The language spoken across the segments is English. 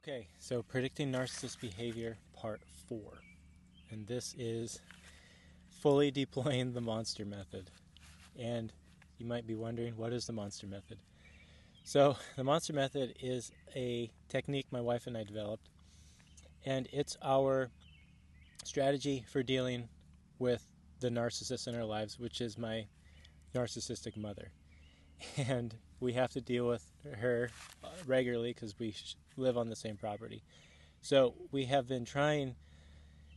Okay, so predicting narcissist behavior part 4. And this is fully deploying the monster method. And you might be wondering, what is the monster method? So, the monster method is a technique my wife and I developed, and it's our strategy for dealing with the narcissist in our lives, which is my narcissistic mother. And we have to deal with her regularly because we live on the same property. So we have been trying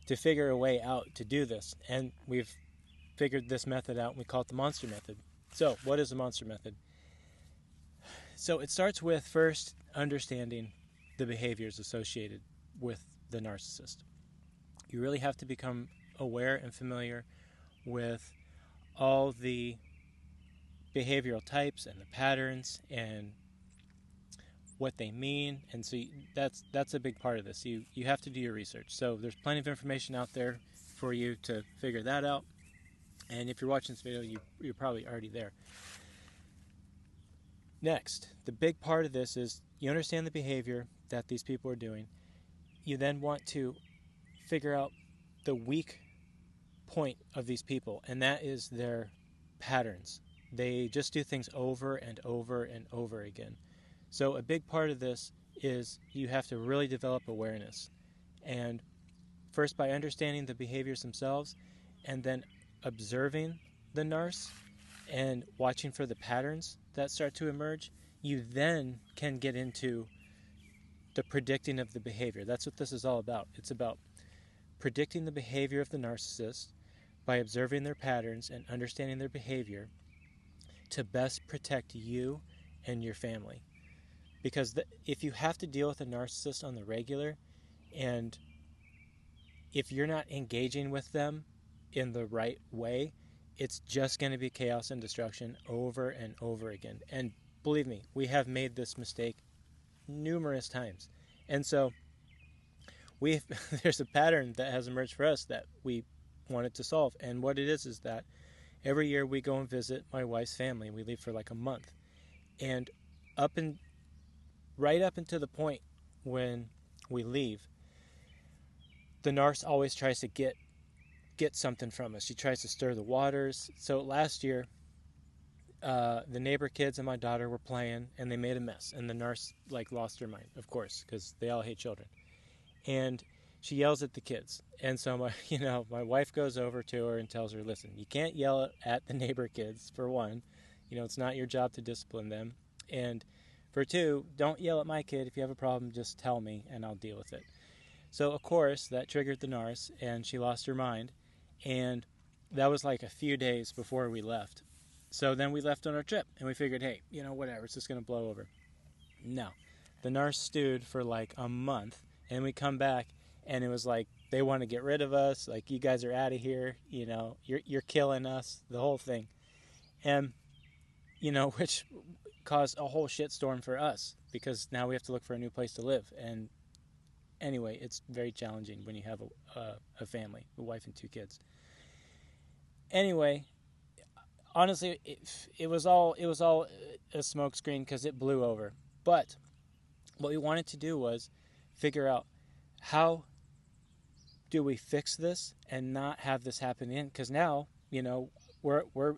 to figure a way out to do this, and we've figured this method out, and we call it the monster method. So what is the monster method? So it starts with first understanding the behaviors associated with the narcissist. You really have to become aware and familiar with all the behavioral types and the patterns and what they mean, and so that's a big part of this. You have to do your research. So there's plenty of information out there for you to figure that out, and if you're watching this video, you're probably already there. Next, the big part of this is you understand the behavior that these people are doing. You then want to figure out the weak point of these people, and that is their patterns. They just do things over and over and over again. So a big part of this is you have to really develop awareness. And first by understanding the behaviors themselves, and then observing the narc and watching for the patterns that start to emerge, you then can get into the predicting of the behavior. That's what this is all about. It's about predicting the behavior of the narcissist by observing their patterns and understanding their behavior to best protect you and your family. Because if you have to deal with a narcissist on the regular, and if you're not engaging with them in the right way, it's just going to be chaos and destruction over and over again. And believe me, we have made this mistake numerous times. And so there's a pattern that has emerged for us that we wanted to solve. And what it is that every year we go and visit my wife's family. We leave for like a month. And right up until the point when we leave, the narc always tries to get something from us. She tries to stir the waters. So last year, the neighbor kids and my daughter were playing, and they made a mess. And the narc lost her mind, of course, because they all hate children. And she yells at the kids. And so my wife goes over to her and tells her, listen, you can't yell at the neighbor kids, for one. It's not your job to discipline them. And for two, don't yell at my kid. If you have a problem, just tell me and I'll deal with it. So, of course, that triggered the narc, and she lost her mind. And that was like a few days before we left. So then we left on our trip, and we figured, hey, whatever, it's just going to blow over. No. The narc stewed for like a month, and we come back, and it was like they want to get rid of us, like, you guys are out of here, you're killing us, the whole thing. And, which caused a whole shitstorm for us, because now we have to look for a new place to live. And anyway, it's very challenging when you have a family, a wife and two kids. Anyway, honestly, it was all a smokescreen because it blew over. But what we wanted to do was figure out how do we fix this and not have this happen again? Because now, we're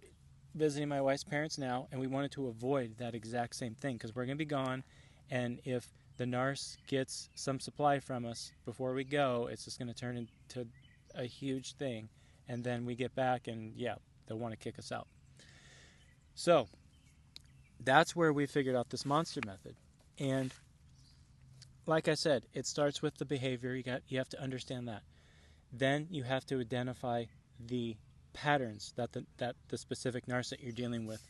visiting my wife's parents now, and we wanted to avoid that exact same thing because we're going to be gone, and if the narc gets some supply from us before we go, it's just going to turn into a huge thing, and then we get back, and they'll want to kick us out. So that's where we figured out this monster method. And like I said, it starts with the behavior. You have to understand that. Then you have to identify the patterns that the specific narc that you're dealing with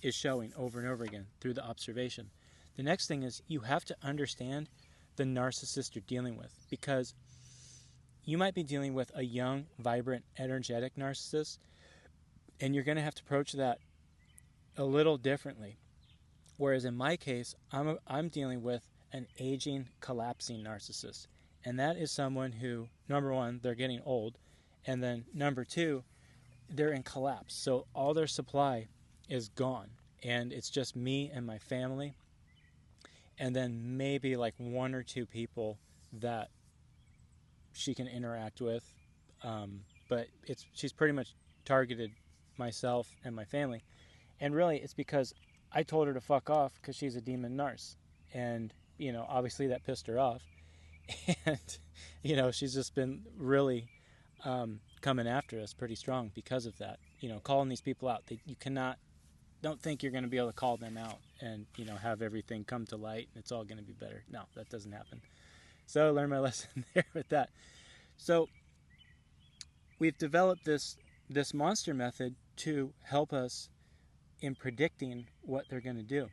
is showing over and over again through the observation. The next thing is you have to understand the narcissist you're dealing with, because you might be dealing with a young, vibrant, energetic narcissist, and you're going to have to approach that a little differently. Whereas in my case, I'm dealing with an aging, collapsing narcissist. And that is someone who, number one, they're getting old, and then number two, they're in collapse. So all their supply is gone, and it's just me and my family. and then maybe like one or two people that she can interact with. But she's pretty much targeted myself and my family. And really, it's because I told her to fuck off because she's a demon narc. And, obviously that pissed her off. And, she's just been really coming after us pretty strong because of that. Calling these people out. Don't think you're going to be able to call them out and, have everything come to light and it's all going to be better. No, that doesn't happen. So I learned my lesson there with that. So we've developed this monster method to help us in predicting what they're going to do.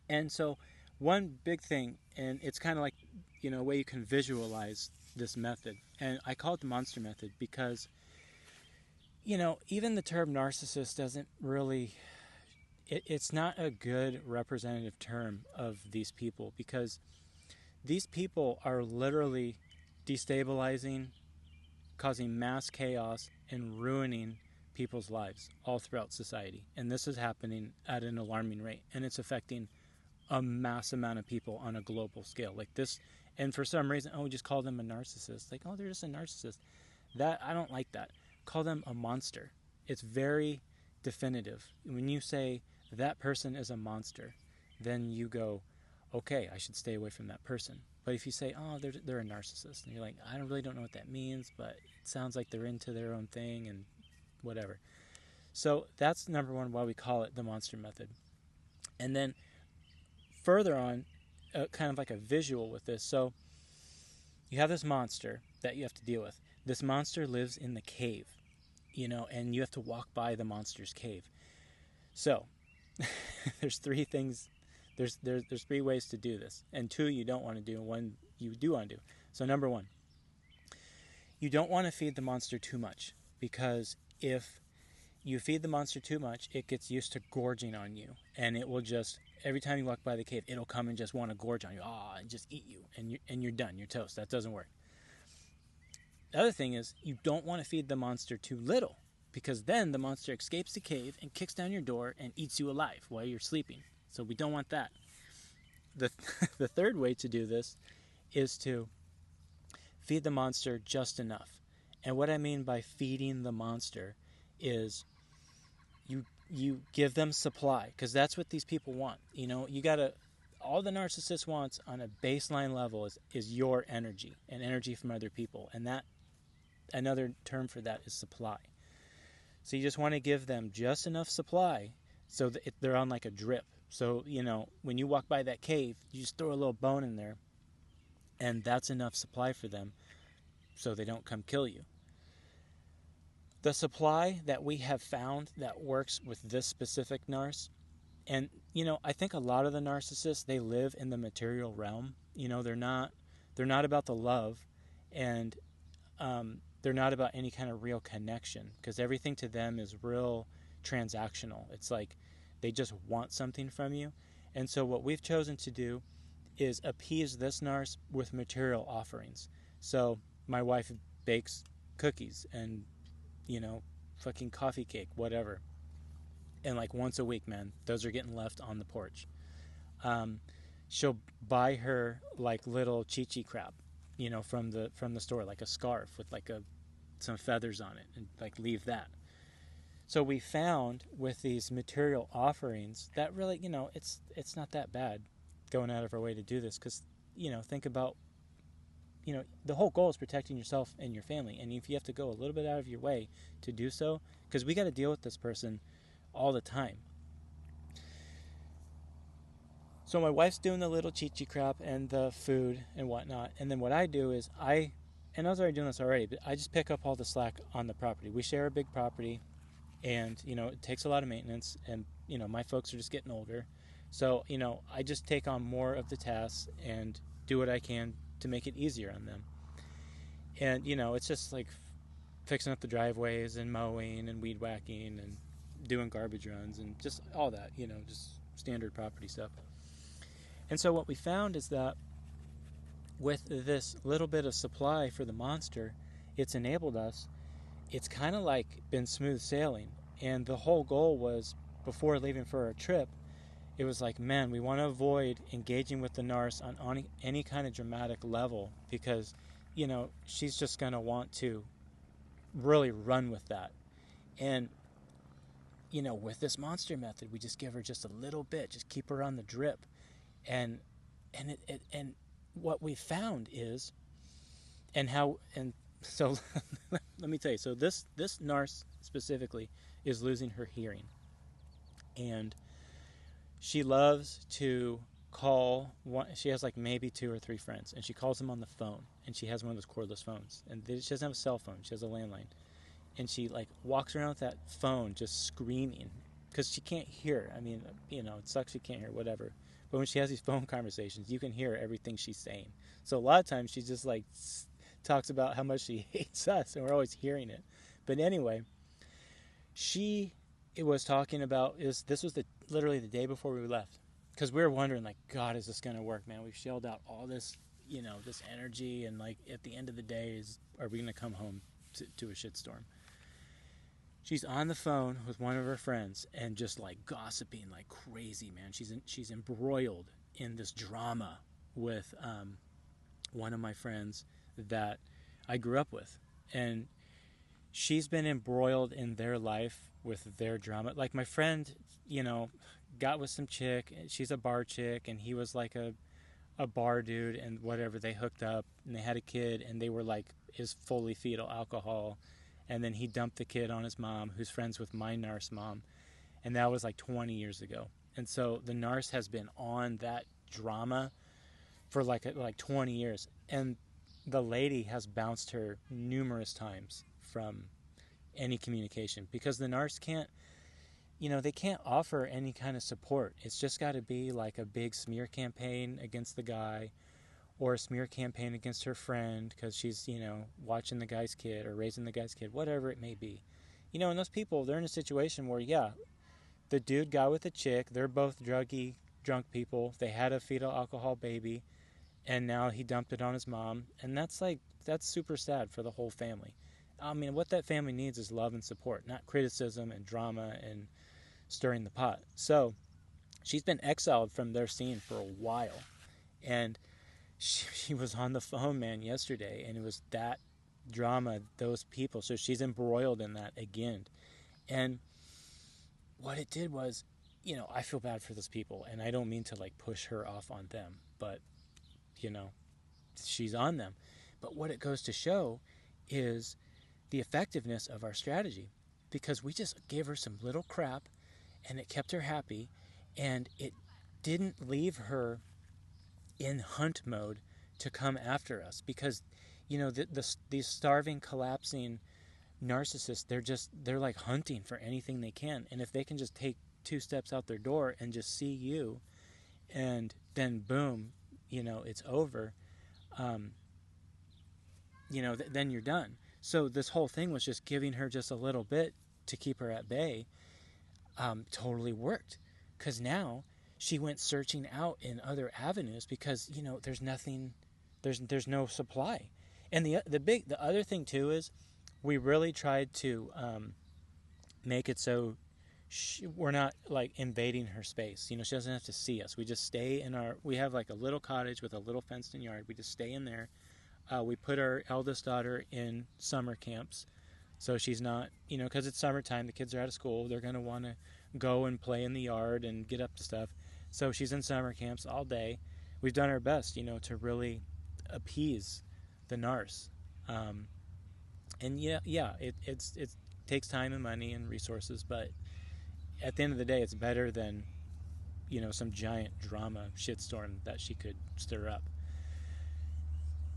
And so one big thing, and it's kind of like, a way you can visualize this method. And I call it the monster method because, even the term narcissist doesn't really, it's not a good representative term of these people, because these people are literally destabilizing, causing mass chaos, and ruining people's lives all throughout society. And this is happening at an alarming rate, and it's affecting a mass amount of people on a global scale. Like this, and for some reason, we just call them a narcissist. Like, they're just a narcissist. I don't like that. Call them a monster. It's very definitive. When you say that person is a monster, then you go, okay, I should stay away from that person. But if you say, they're a narcissist, and you're like, I really don't know what that means, but it sounds like they're into their own thing and whatever. So that's number one, why we call it the monster method. And then further on, kind of like a visual with this. So you have this monster that you have to deal with. This monster lives in the cave, and you have to walk by the monster's cave. So there's three things. There's 3 ways to do this, and 2 you don't want to do, and 1 you do want to do. So number 1, you don't want to feed the monster too much, because if you feed the monster too much, it gets used to gorging on you, and it will just, every time you walk by the cave, it'll come and just want to gorge on you, and just eat you, and you're done, you're toast. That doesn't work. The other thing is, you don't want to feed the monster too little, because then the monster escapes the cave and kicks down your door and eats you alive while you're sleeping. So we don't want that. The third way to do this is to feed the monster just enough. And what I mean by feeding the monster is you give them supply, because that's what these people want. All the narcissist wants on a baseline level is your energy and energy from other people. And that, another term for that is supply. So you just want to give them just enough supply so that they're on like a drip. So, when you walk by that cave, you just throw a little bone in there, and that's enough supply for them so they don't come kill you. The supply that we have found that works with this specific narc, and, I think a lot of the narcissists, they live in the material realm. They're not about the love, and they're not about any kind of real connection, because everything to them is real transactional. It's like they just want something from you. And so what we've chosen to do is appease this narc with material offerings. So my wife bakes cookies and, fucking coffee cake, whatever. And like once a week, man, those are getting left on the porch. She'll buy her like little chi-chi crab, from the store, like a scarf with like some feathers on it, and like leave that. So we found with these material offerings that really, it's not that bad going out of our way to do this, because, think about, the whole goal is protecting yourself and your family. And if you have to go a little bit out of your way to do so, because we got to deal with this person all the time. So my wife's doing the little chi-chi crap and the food and whatnot. And then what I do is and I was already doing this already, but I just pick up all the slack on the property. We share a big property. And, it takes a lot of maintenance, and, my folks are just getting older. So, I just take on more of the tasks and do what I can to make it easier on them. And, it's just like fixing up the driveways and mowing and weed whacking and doing garbage runs and just all that, just standard property stuff. And so what we found is that with this little bit of supply for the monster, it's enabled us. It's kind of like been smooth sailing. And the whole goal was, before leaving for our trip, it was like, man, we want to avoid engaging with the narc on any kind of dramatic level, because, she's just going to want to really run with that. And, with this monster method, we just give her just a little bit, just keep her on the drip. And what we found is, so let me tell you, so this narc specifically is losing her hearing. And she loves to call she has like maybe 2 or 3 friends, and she calls them on the phone, and she has one of those cordless phones, and she doesn't have a cell phone, she has a landline, and she like walks around with that phone just screaming because she can't hear. I mean, it sucks she can't hear, whatever, but when she has these phone conversations, you can hear everything she's saying. So a lot of times she just like talks about how much she hates us, and we're always hearing it. But anyway, it was talking about, this was literally the day before we left, because we were wondering, like, God, is this going to work, man? We've shelled out all this, this energy, and like at the end of the day, are we going to come home to a shitstorm? She's on the phone with one of her friends and just like gossiping like crazy, man. She's embroiled in this drama with one of my friends that I grew up with, and she's been embroiled in their life with their drama. Like, my friend, got with some chick. She's a bar chick, and he was like a bar dude, and whatever, they hooked up, and they had a kid, and they were like his fully fetal alcohol. And then he dumped the kid on his mom, who's friends with my narc mom. And that was like 20 years ago. And so the narc has been on that drama for like 20 years. And the lady has bounced her numerous times from any communication, because the narcs can't, they can't offer any kind of support. It's just got to be like a big smear campaign against the guy, or a smear campaign against her friend because she's, watching the guy's kid or raising the guy's kid, whatever it may be. And those people, they're in a situation where, yeah, the dude got with a chick, they're both drunk people, they had a fetal alcohol baby, and now he dumped it on his mom, and that's super sad for the whole family. I mean, what that family needs is love and support, not criticism and drama and stirring the pot. So she's been exiled from their scene for a while, and she was on the phone, man, yesterday, and it was that drama, those people. So she's embroiled in that again. And what it did was, I feel bad for those people, and I don't mean to like push her off on them, but she's on them. But what it goes to show is the effectiveness of our strategy, because we just gave her some little crap, and it kept her happy, and it didn't leave her in hunt mode to come after us, because these starving, collapsing narcissists, they're like hunting for anything they can, and if they can just take 2 steps out their door and just see you, and then boom, it's over, then you're done. So this whole thing was just giving her just a little bit to keep her at bay. Totally worked, because now she went searching out in other avenues, because there's nothing, there's no supply. And the other thing too is, we really tried to make it so we're not like invading her space. She doesn't have to see us. We just stay in we have like a little cottage with a little fenced in yard. We just stay in there. We put our eldest daughter in summer camps, so she's not, because it's summertime, the kids are out of school, they're going to want to go and play in the yard and get up to stuff. So she's in summer camps all day. We've done our best, to really appease the narc. And it takes time and money and resources, but at the end of the day, it's better than, some giant drama shitstorm that she could stir up.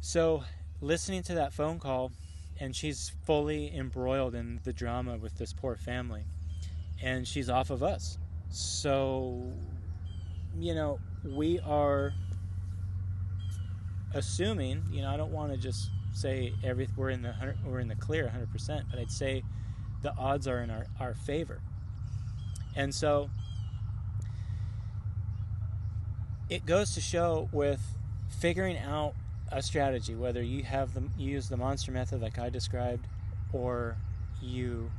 So listening to that phone call, and she's fully embroiled in the drama with this poor family, and she's off of us. So, we are assuming, I don't want to just say we're in the clear 100%, but I'd say the odds are in our favor. And so it goes to show, with figuring out a strategy, whether you use the monster method like I described, or you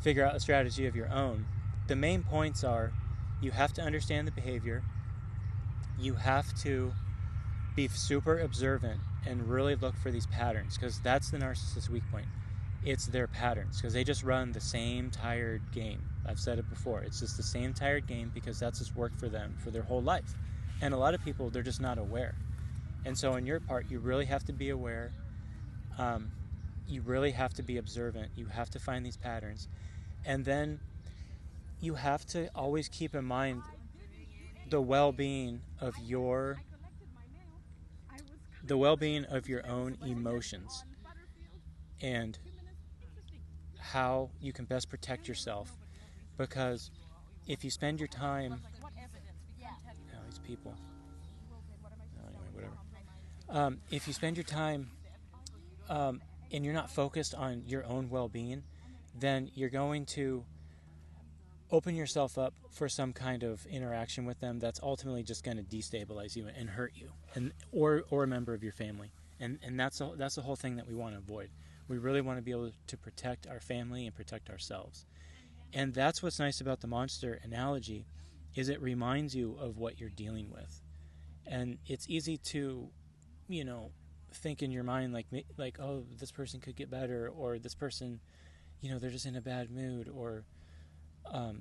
figure out a strategy of your own, the main points are You have to understand the behavior. You have to be super observant and really look for these patterns, because that's the narcissist's weak point. It's their patterns, because they just run the same tired game. I've said it before. It's just the same tired game because that's what's worked for them for their whole life. And a lot of people, they're just not aware. And so on your part, you really have to be aware. You really have to be observant. You have to find these patterns. And then you have to always keep in mind the well-being of your own emotions and how you can best protect yourself. Because if you spend your time, these people, anyway, whatever. If you spend your time and you're not focused on your own well-being, then you're going to open yourself up for some kind of interaction with them that's ultimately just going to destabilize you and hurt you, and or a member of your family. And that's the whole thing that we want to avoid. We really want to be able to protect our family and protect ourselves. And that's what's nice about the monster analogy, is it reminds you of what you're dealing with. And it's easy to, think in your mind like, oh, this person could get better, or this person, they're just in a bad mood, or oh,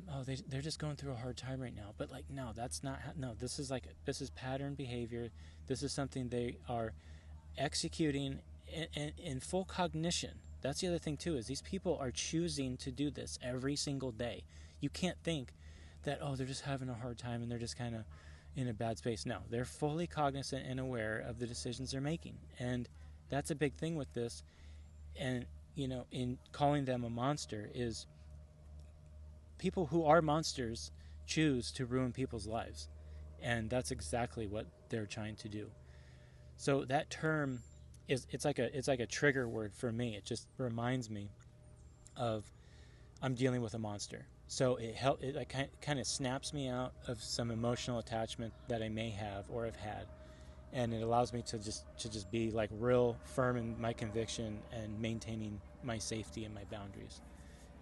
they're just going through a hard time right now. But no, that's not. No, this is pattern behavior. This is something they are executing in full cognition. That's the other thing too, is these people are choosing to do this every single day. You can't think that, oh, they're just having a hard time and they're just kind of in a bad space. No, they're fully cognizant and aware of the decisions they're making. And that's a big thing with this. And, in calling them a monster, is people who are monsters choose to ruin people's lives. And that's exactly what they're trying to do. So that term it's like a trigger word for me. It just reminds me of I'm dealing with a monster. So it kind of snaps me out of some emotional attachment that I may have or have had, and it allows me to just be like real firm in my conviction and maintaining my safety and my boundaries.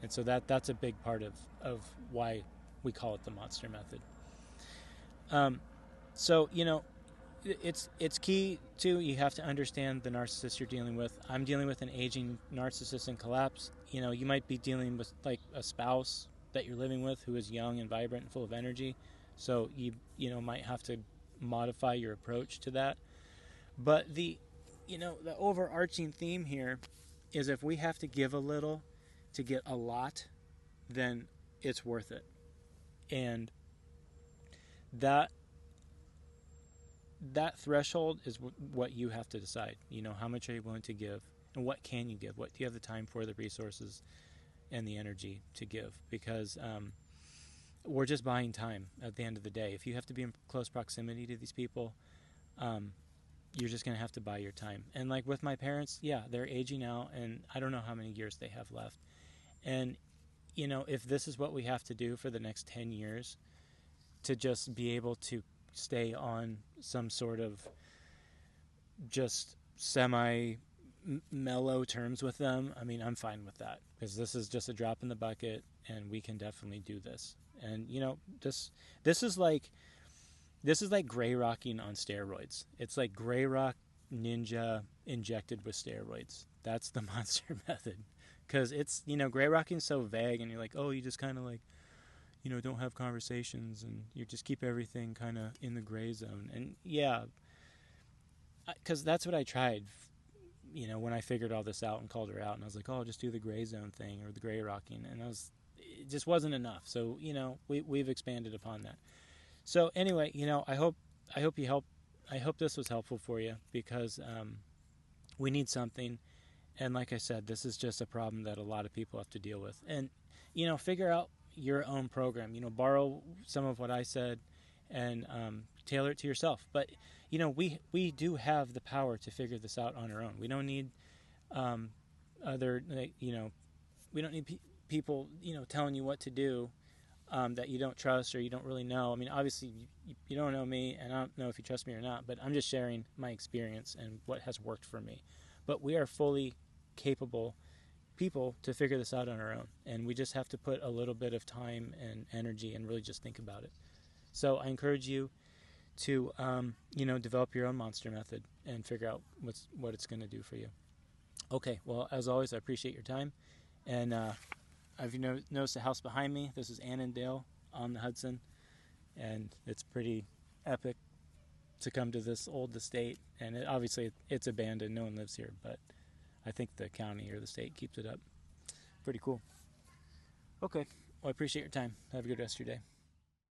And so that's a big part of why we call it the monster method. So it's key too. You have to understand the narcissist you're dealing with. I'm dealing with an aging narcissist in collapse. You might be dealing with like a spouse that you're living with who is young and vibrant and full of energy. So you might have to modify your approach to that. But the overarching theme here is, if we have to give a little to get a lot, then it's worth it. And that threshold is what you have to decide. How much are you willing to give, and what can you give? What do you have the time for, the resources, and the energy to give? Because we're just buying time at the end of the day. If you have to be in close proximity to these people, you're just going to have to buy your time. And like with my parents, yeah, they're aging out, and I don't know how many years they have left. And, if this is what we have to do for the next 10 years to just be able to stay on some sort of just semi-mellow terms with them, I mean, I'm fine with that, because this is just a drop in the bucket, and we can definitely do this. And, this is like gray rocking on steroids. It's like gray rock ninja injected with steroids. That's the monster method. Because it's, gray rocking's so vague, and you're like, oh, you just kind of like, don't have conversations, and you just keep everything kind of in the gray zone. And yeah, because that's what I tried, when I figured all this out and called her out, and I was like, oh, I'll just do the gray zone thing or the gray rocking, and it just wasn't enough. So, we've expanded upon that. So anyway, I hope this was helpful for you, because we need something. And like I said, this is just a problem that a lot of people have to deal with. And, figure out your own program. Borrow some of what I said and tailor it to yourself. But, we do have the power to figure this out on our own. We don't need we don't need people, telling you what to do that you don't trust or you don't really know. I mean, obviously, you don't know me, and I don't know if you trust me or not, but I'm just sharing my experience and what has worked for me. But we are fully capable people to figure this out on our own, and we just have to put a little bit of time and energy and really just think about it. So I encourage you to, develop your own monster method and figure out what it's going to do for you. Okay, well, as always, I appreciate your time. And I've noticed the house behind me. This is Annandale on the Hudson. And it's pretty epic to come to this old estate. And obviously, it's abandoned. No one lives here. But I think the county or the state keeps it up. Pretty cool. Okay, well, I appreciate your time. Have a good rest of your day.